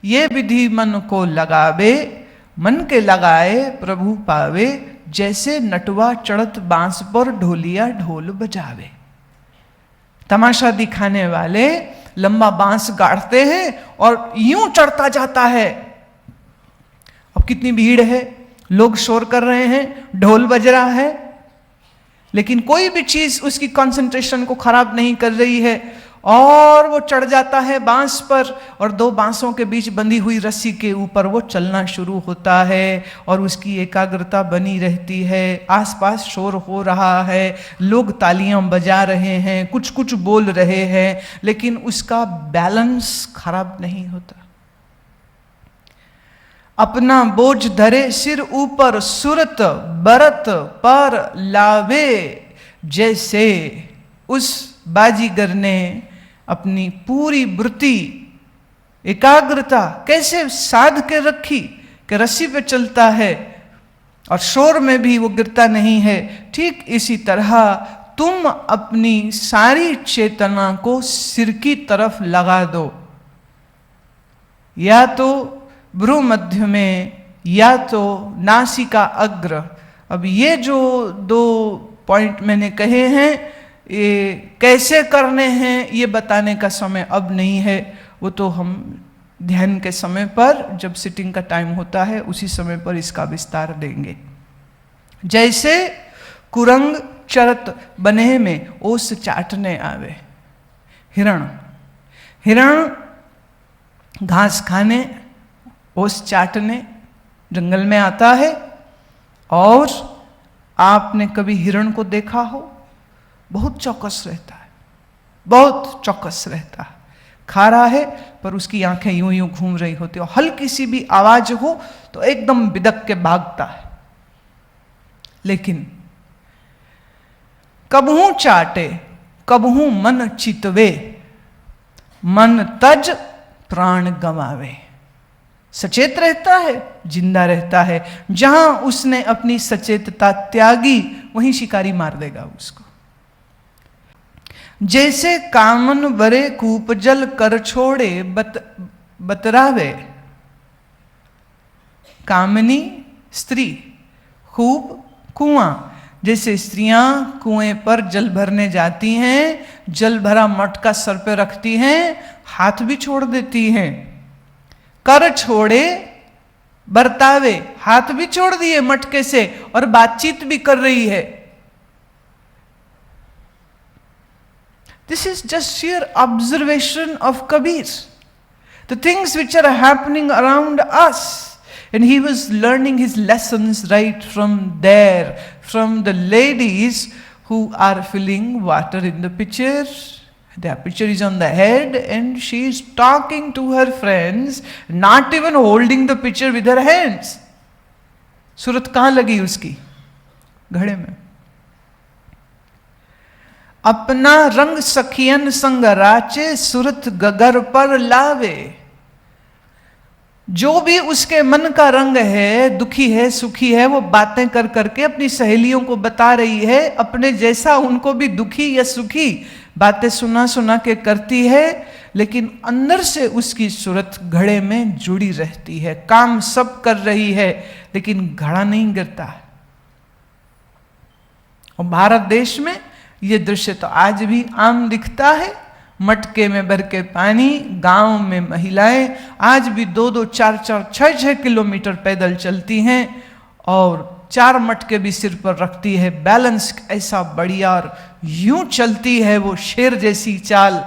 ये विधि मन को लगावे, मन के लगाए प्रभु पावे, जैसे नटवा चढ़त बांस पर ढोलिया ढोल बजावे। तमाशा दिखाने वाले लंबा बांस गाड़ते हैं और यूं चढ़ता जाता है। अब कितनी भीड़ है, लोग शोर कर रहे हैं, ढोल बज रहा है, लेकिन कोई भी चीज उसकी कंसंट्रेशन को खराब नहीं कर रही है। और वो चढ़ जाता है बांस पर, और दो बांसों के बीच बंधी हुई रस्सी के ऊपर वो चलना शुरू होता है और उसकी एकाग्रता बनी रहती है। आसपास शोर हो रहा है, लोग तालियां बजा रहे हैं, कुछ कुछ बोल रहे हैं, लेकिन उसका बैलेंस खराब नहीं होता। अपना बोझ धरे सिर ऊपर, सुरत बरत पर लावे, जैसे उस बाजीगर ने अपनी पूरी वृत्ति एकाग्रता कैसे साध के रखी कि रस्सी पे चलता है और शोर में भी वो गिरता नहीं है। ठीक इसी तरह तुम अपनी सारी चेतना को सिर की तरफ लगा दो, या तो भ्रू मध्य में या तो नासिका अग्र। अब ये जो दो पॉइंट मैंने कहे हैं, ये कैसे करने हैं ये बताने का समय अब नहीं है, वो तो हम ध्यान के समय पर, जब सिटिंग का टाइम होता है उसी समय पर इसका विस्तार देंगे। जैसे कुरंग चरत बने में ओस चाटने आवे। हिरण घास खाने, ओस चाटने जंगल में आता है। और आपने कभी हिरण को देखा हो? बहुत चौकस रहता है, बहुत चौकस रहता है। खा रहा है पर उसकी आंखें यूं यूं घूम रही होती है, और हल्की सी भी आवाज हो तो एकदम बिदक के भागता है। लेकिन कबहू चाटे कबहू मन चितवे, मन तज प्राण गंवावे। सचेत रहता है, जिंदा रहता है। जहां उसने अपनी सचेतता त्यागी वहीं शिकारी मार देगा उसको। जैसे कामन वरे कूप जल कर छोड़े बतरावे। कामनी स्त्री, कूप कुआं। जैसे स्त्रियां कुएं पर जल भरने जाती हैं, जल भरा मटका सर पे रखती हैं, हाथ भी छोड़ देती हैं। कर छोड़े बरतावे, हाथ भी छोड़ दिए मटके से और बातचीत भी कर रही है। This is just sheer observation of Kabir. The things which are happening around us. And he was learning his lessons right from there, from the ladies who are filling water in the pitcher. Their pitcher is on the head and she is talking to her friends, not even holding the pitcher with her hands. सूरत कहाँ लगी उसकी? घड़े में। अपना रंग सखियन संग राचे, सुरत गगर पर लावे। जो भी उसके मन का रंग है, दुखी है सुखी है, वो बातें कर करके अपनी सहेलियों को बता रही है। अपने जैसा उनको भी दुखी या सुखी बातें सुना सुना के करती है, लेकिन अंदर से उसकी सूरत घड़े में जुड़ी रहती है। काम सब कर रही है लेकिन घड़ा नहीं गिरता है। और भारत देश में ये दृश्य तो आज भी आम दिखता है। मटके में भर के पानी, गांव में महिलाएं आज भी 2-2, 4-4, 6-6 किलोमीटर पैदल चलती हैं और 4 मटके भी सिर पर रखती है। बैलेंस ऐसा बढ़िया, और यूं चलती है वो शेर जैसी चाल,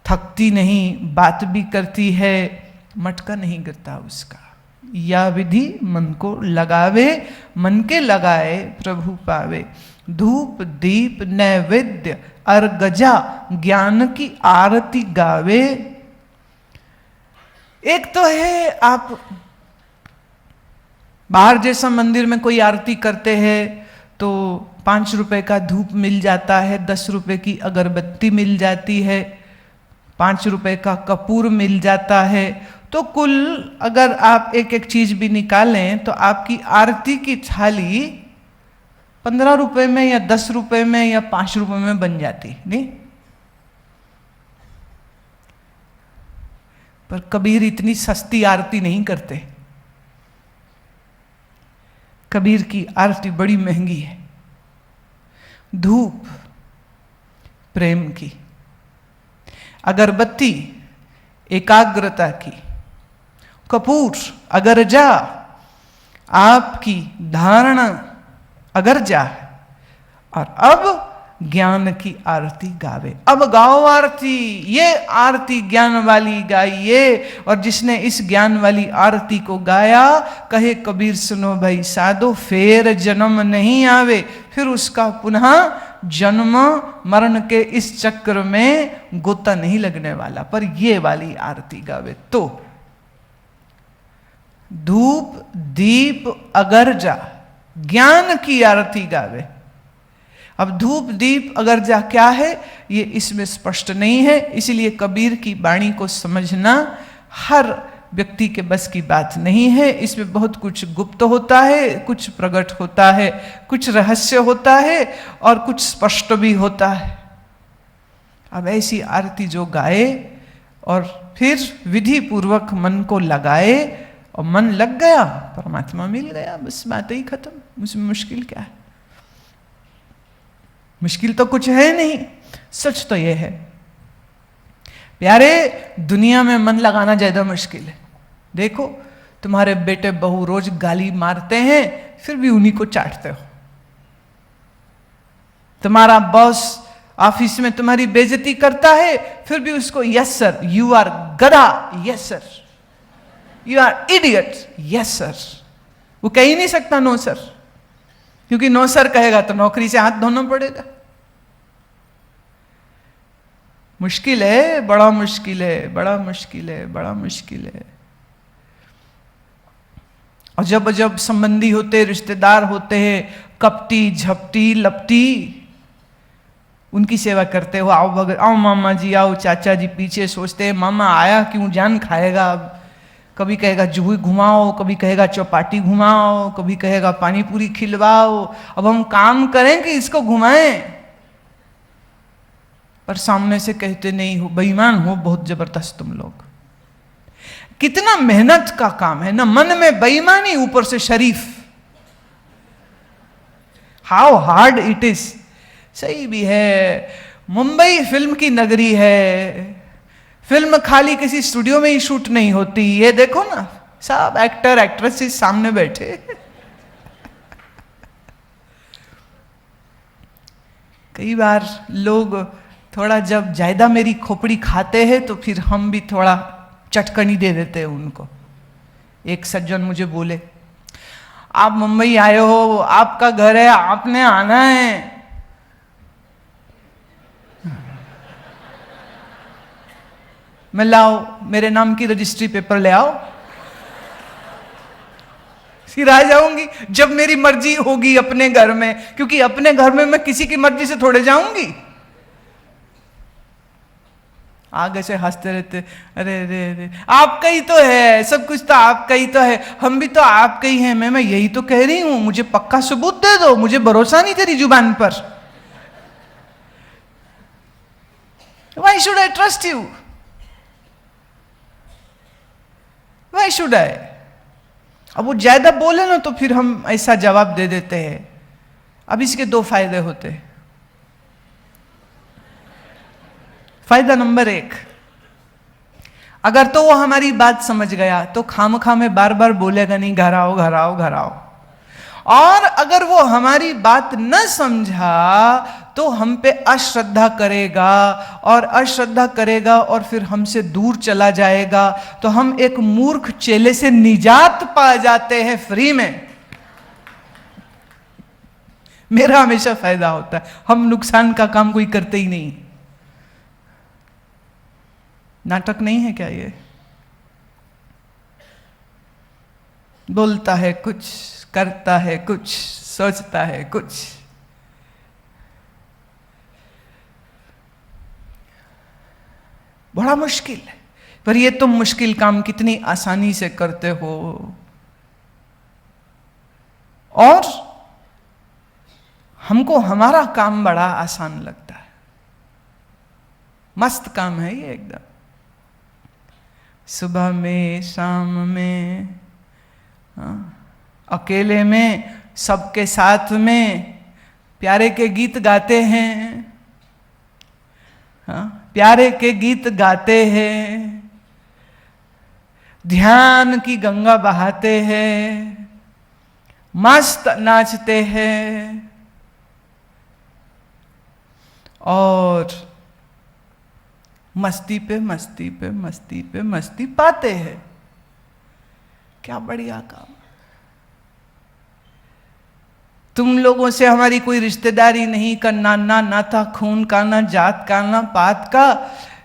थकती नहीं, बात भी करती है, मटका नहीं गिरता उसका। या विधि मन को लगावे, मन के लगाए प्रभु पावे। धूप दीप नैवेद्य अर्गजा, ज्ञान की आरती गावे। एक तो है आप बाहर जैसा मंदिर में कोई आरती करते हैं तो 5 रुपए का धूप मिल जाता है, 10 रुपए की अगरबत्ती मिल जाती है, 5 रुपए का कपूर मिल जाता है। तो कुल अगर आप एक एक चीज भी निकालें तो आपकी आरती की थाली 15 रुपए में या 10 रुपए में या 5 रुपए में बन जाती, नहीं? पर कबीर इतनी सस्ती आरती नहीं करते। कबीर की आरती बड़ी महंगी है। धूप प्रेम की, अगरबत्ती एकाग्रता की, कपूर अगरजा आपकी धारणा अगरजा, और अब ज्ञान की आरती गावे। अब गाओ आरती, ये आरती ज्ञान वाली गाइए। और जिसने इस ज्ञान वाली आरती को गाया, कहे कबीर सुनो भाई साधो, फेर जन्म नहीं आवे, फिर उसका पुनः जन्म मरण के इस चक्र में गोता नहीं लगने वाला। पर ये वाली आरती गावे तो धूप दीप अगरजा, ज्ञान की आरती गावे। अब धूप दीप अगरजा क्या है ये इसमें स्पष्ट नहीं है, इसलिए कबीर की वाणी को समझना हर व्यक्ति के बस की बात नहीं है। इसमें बहुत कुछ गुप्त होता है, कुछ प्रकट होता है, कुछ रहस्य होता है और कुछ स्पष्ट भी होता है। अब ऐसी आरती जो गाए और फिर विधि पूर्वक मन को लगाए और मन लग गया, परमात्मा मिल गया, बस बात ही खत्म। उसमें मुश्किल क्या है? मुश्किल तो कुछ है नहीं। सच तो यह है प्यारे, दुनिया में मन लगाना ज्यादा मुश्किल है। देखो तुम्हारे बेटे बहू रोज गाली मारते हैं, फिर भी उन्हीं को चाटते हो। तुम्हारा बॉस ऑफिस में तुम्हारी बेइज्जती करता है, फिर भी उसको यस सर, यू आर गधा, yes sir, you are idiot, yes sir. वो कह ही नहीं सकता नो सर, क्योंकि नो सर कहेगा तो नौकरी से हाथ धोना पड़ेगा। मुश्किल है, बड़ा मुश्किल है, बड़ा मुश्किल है, बड़ा मुश्किल है। और जब जब संबंधी होते, रिश्तेदार होते हैं, कपटी झपटी लपटी, उनकी सेवा करते हो, आओ भगत, आओ मामा जी, आओ चाचा जी, पीछे सोचते हैं मामा आया क्यों, जान खाएगा। अब कभी कहेगा जुहू घुमाओ, कभी कहेगा चौपाटी घुमाओ, कभी कहेगा पानी पूरी खिलवाओ। अब हम काम करें कि इसको घुमाएं? पर सामने से कहते नहीं हो, बेईमान हो बहुत जबरदस्त तुम लोग। कितना मेहनत का काम है ना, मन में बेईमानी, ऊपर से शरीफ। How hard it is. सही भी है, मुंबई फिल्म की नगरी है, फिल्म खाली किसी स्टूडियो में ही शूट नहीं होती। ये देखो ना, सब एक्टर एक्ट्रेसेस सामने बैठे। कई बार लोग थोड़ा जब ज्यादा मेरी खोपड़ी खाते हैं तो फिर हम भी थोड़ा चटकनी दे देते हैं उनको। एक सज्जन मुझे बोले, आप मुंबई आए हो, आपका घर है, आपने आना है। मैं लाओ मेरे नाम की रजिस्ट्री पेपर ले आओ, फिर आ जाऊंगी जब मेरी मर्जी होगी अपने घर में, क्योंकि अपने घर में मैं किसी की मर्जी से थोड़े जाऊंगी। आगे से हंसते रहते, अरे अरे अरे आपका ही तो है, सब कुछ तो आपका ही तो है, हम भी तो आपके ही हैं। मैं यही तो कह रही हूं, मुझे पक्का सबूत दे दो, मुझे भरोसा नहीं तेरी जुबान पर। Why should I trust you? Why should I? अब वो ज्यादा बोले ना तो फिर हम ऐसा जवाब दे देते हैं। अब इसके दो फायदे होते हैं। फायदा नंबर 1, अगर तो वो हमारी बात समझ गया तो खामखा में बार बार बोलेगा नहीं, घर आओ घर आओ घर आओ। और अगर वो हमारी बात न समझा तो हम पे अश्रद्धा करेगा, और अश्रद्धा करेगा और फिर हमसे दूर चला जाएगा, तो हम एक मूर्ख चेले से निजात पा जाते हैं फ्री में। मेरा हमेशा फायदा होता है, हम नुकसान का काम कोई करते ही नहीं। नाटक नहीं है क्या ये? बोलता है कुछ, करता है कुछ, सोचता है कुछ। बड़ा मुश्किल है, पर ये तुम मुश्किल काम कितनी आसानी से करते हो। और हमको हमारा काम बड़ा आसान लगता है। मस्त काम है ये एकदम। सुबह में, शाम में, अकेले में, सबके साथ में प्यारे के गीत गाते हैं, प्यारे के गीत गाते हैं, ध्यान की गंगा बहाते हैं, मस्त नाचते हैं और मस्ती पे मस्ती पे मस्ती पे मस्ती पाते हैं। क्या बढ़िया काम। तुम लोगों से हमारी कोई रिश्तेदारी नहीं, करना ना नाता खून का, ना जात का, ना पात का,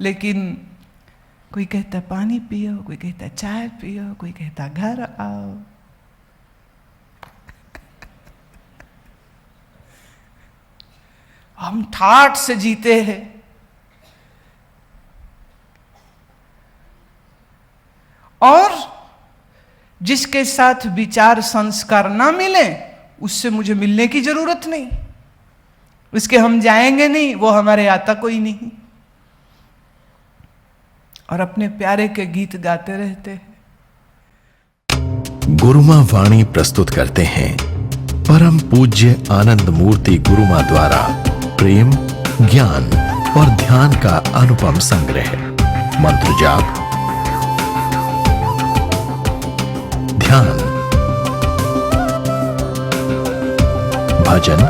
लेकिन कोई कहता पानी पियो, कोई कहता चाय पियो, कोई कहता घर आओ। हम ठाठ से जीते हैं। और जिसके साथ विचार संस्कार ना मिले उससे मुझे मिलने की जरूरत नहीं, उसके हम जाएंगे नहीं, वो हमारे आता कोई नहीं, और अपने प्यारे के गीत गाते रहते हैं। गुरुमा वाणी प्रस्तुत करते हैं परम पूज्य आनंद मूर्ति गुरुमा द्वारा प्रेम, ज्ञान और ध्यान का अनुपम संग्रह। मंत्र जाप, ध्यान, भजन,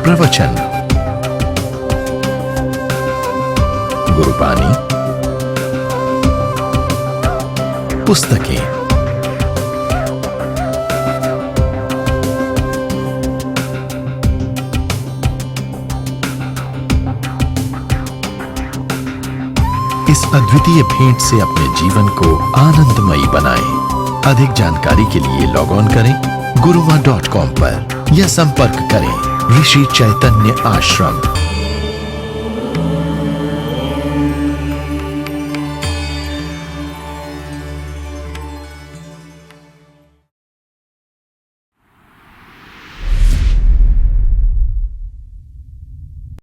प्रवचन, गुरुबानी, पुस्तकें, इस अद्वितीय भेंट से अपने जीवन को आनंदमयी बनाएं। अधिक जानकारी के लिए लॉग ऑन करें गुरुमा.com पर या संपर्क करें ऋषि चैतन्य आश्रम।